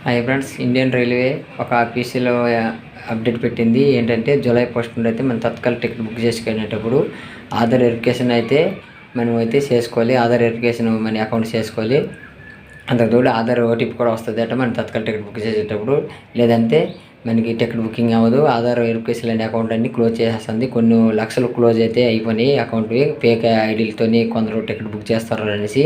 Hi friends, Indian railway ఒక ఆఫీసులో update పెట్టింది. ఏంటంటే జూలై 1 నుండి అయితే మనం తత్కాల్ టికెట్ బుక్ చేసుకునేటప్పుడు ఆధార్ వెరిఫికేషన్ అయితే మనం అయితే చేసుకోవాలి. ఆధార్ వెరిఫికేషన్ మన అకౌంట్ చేసుకోవాలి. అంతకుతోడు ఆధార్ ఓటీపీ కూడా వస్తుంది అట మనం తత్కాల్ టికెట్ బుక్ చేసేటప్పుడు. లేదంటే మనకి టికెట్ బుకింగ్ అవ్వదు. ఆధార్ వెరిఫికేషన్ అనే అకౌంట్ అన్ని క్లోజ్ చేసేస్తుంది. కొన్ని లక్షలు క్లోజ్ అయితే అయిపోయినాయి అకౌంట్వి. ఫేక్ ఐడీలతోని కొందరు టికెట్ బుక్ చేస్తారు అనేసి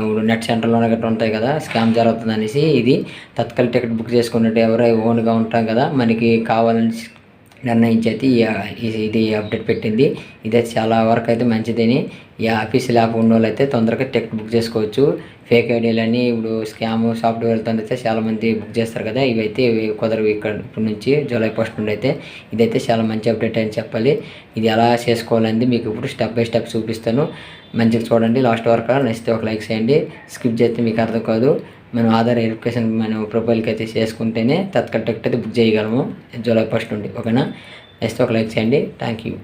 ఇప్పుడు నెట్ సెంటర్లో గట్రా ఉంటాయి కదా, స్కామ్ జరుగుతుంది అనేసి ఇది తత్కాల్ టికెట్ బుక్ చేసుకున్నట్టు ఎవరో ఓన్గా ఉంటాం కదా, మనకి కావాలని నిర్ణయించి అయితే ఇది అప్డేట్ పెట్టింది. ఇదైతే చాలా వరకు అయితే మంచిదని ఈ ఆఫీసులో యాప్ ఉన్న వాళ్ళు అయితే తొందరగా టికెట్ బుక్ చేసుకోవచ్చు. ఫేక్ ఐడీలని ఇప్పుడు స్కామ్ సాఫ్ట్వేర్తో అయితే చాలామంది బుక్ చేస్తారు కదా, ఇవైతే కుదరవు ఇప్పటి నుంచి జూలై 1 నుండి అయితే. ఇదైతే చాలా మంచి అప్డేట్ అని చెప్పాలి. ఇది ఎలా చేసుకోవాలని మీకు ఇప్పుడు స్టెప్ బై స్టెప్ చూపిస్తాను. మంచిగా చూడండి లాస్ట్ వరకు. నచ్చితే ఒక లైక్ చేయండి. స్కిప్ చేస్తే మీకు అర్థం కాదు. మనం ఆధార్ వెరిఫికేషన్ మనం ప్రొఫైల్కి అయితే చేసుకుంటేనే తత్కాల్ టికెట్ అయితే బుక్ చేయగలము జూలై 1 నుండి. ఓకేనా? నచ్చితే ఒక లైక్ చేయండి. Thank you.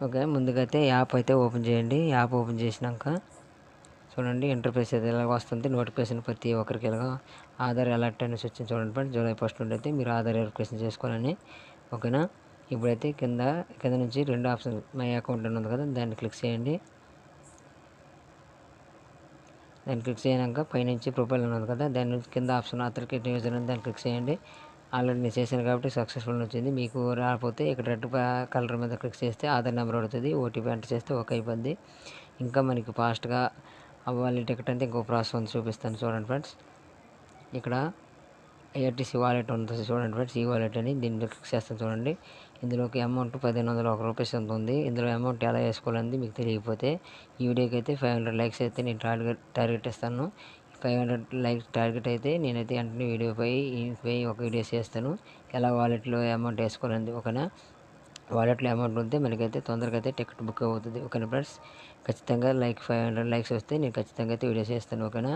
ఓకే, ముందుగా అయితే యాప్ అయితే ఓపెన్ చేయండి. యాప్ ఓపెన్ చేసినాక చూడండి ఇంటర్ఫేస్ అయితే ఇలాగ వస్తుంది. నోటిఫికేషన్ ప్రతి ఒక్కరికి ఇలాగ ఆధార్ అలర్ట్ అనేసి వచ్చింది చూడండి ఫ్రెండ్స్. జూలై 1 నుండి అయితే మీరు ఆధార్ వెరిఫికేషన్ చేసుకోవాలని. ఓకేనా? ఇప్పుడైతే కింద నుంచి రెండు ఆప్షన్ మై అకౌంట్ అని ఉంది కదా, దాన్ని క్లిక్ చేయండి. దాన్ని క్లిక్ చేయడాక పైనుంచి ప్రొఫైల్ ఉన్నది కదా, దాని నుంచి కింద ఆప్షన్ అథెంటికేట్ యూజర్ అని దాన్ని క్లిక్ చేయండి. ఆల్రెడీ నేను చేశాను కాబట్టి సక్సెస్ఫుల్ వచ్చింది. మీకు రాకపోతే ఇక్కడ రెడ్ కలర్ మీద క్లిక్ చేస్తే ఆధార్ నెంబర్ అడుగుతుంది. ఓటీపీ ఎంటర్ చేస్తే ఓకే అయిపోద్ది. ఇంకా మనకి ఫాస్ట్గా అవ్వాలి టికెట్ అంటే ఇంకో ప్రాసెస్ ఉంది, చూపిస్తాను చూడండి ఫ్రెండ్స్. ఇక్కడ ఏఆర్టీసీ వాలెట్ ఉంటుంది చూడండి ఫ్రెండ్స్. ఈ వాలెట్ అని దీన్ని క్లిక్ చేస్తాను చూడండి. ఇందులోకి అమౌంట్ 1501 రూపీస్ ఎంత ఉంది. ఇందులో అమౌంట్ ఎలా వేసుకోవాలని మీకు తెలియకపోతే ఈ వీడియోకి అయితే 500 లైక్స్ అయితే నేను టార్గెట్ ఇస్తాను. 500 లైక్స్ టార్గెట్ అయితే నేనైతే వెంటనే వీడియోపై ఒక వీడియో చేస్తాను ఎలా వాలెట్లో అమౌంట్ వేసుకోవాలని. ఓకేనా? వాలెట్లో అమౌంట్ ఉంటే మనకైతే తొందరగా అయితే టికెట్ బుక్ అవుతుంది. ఓకేనా ఫ్రెండ్స్? ఖచ్చితంగా 500 లైక్స్ వస్తే నేను ఖచ్చితంగా అయితే వీడియో చేస్తాను. ఓకేనా?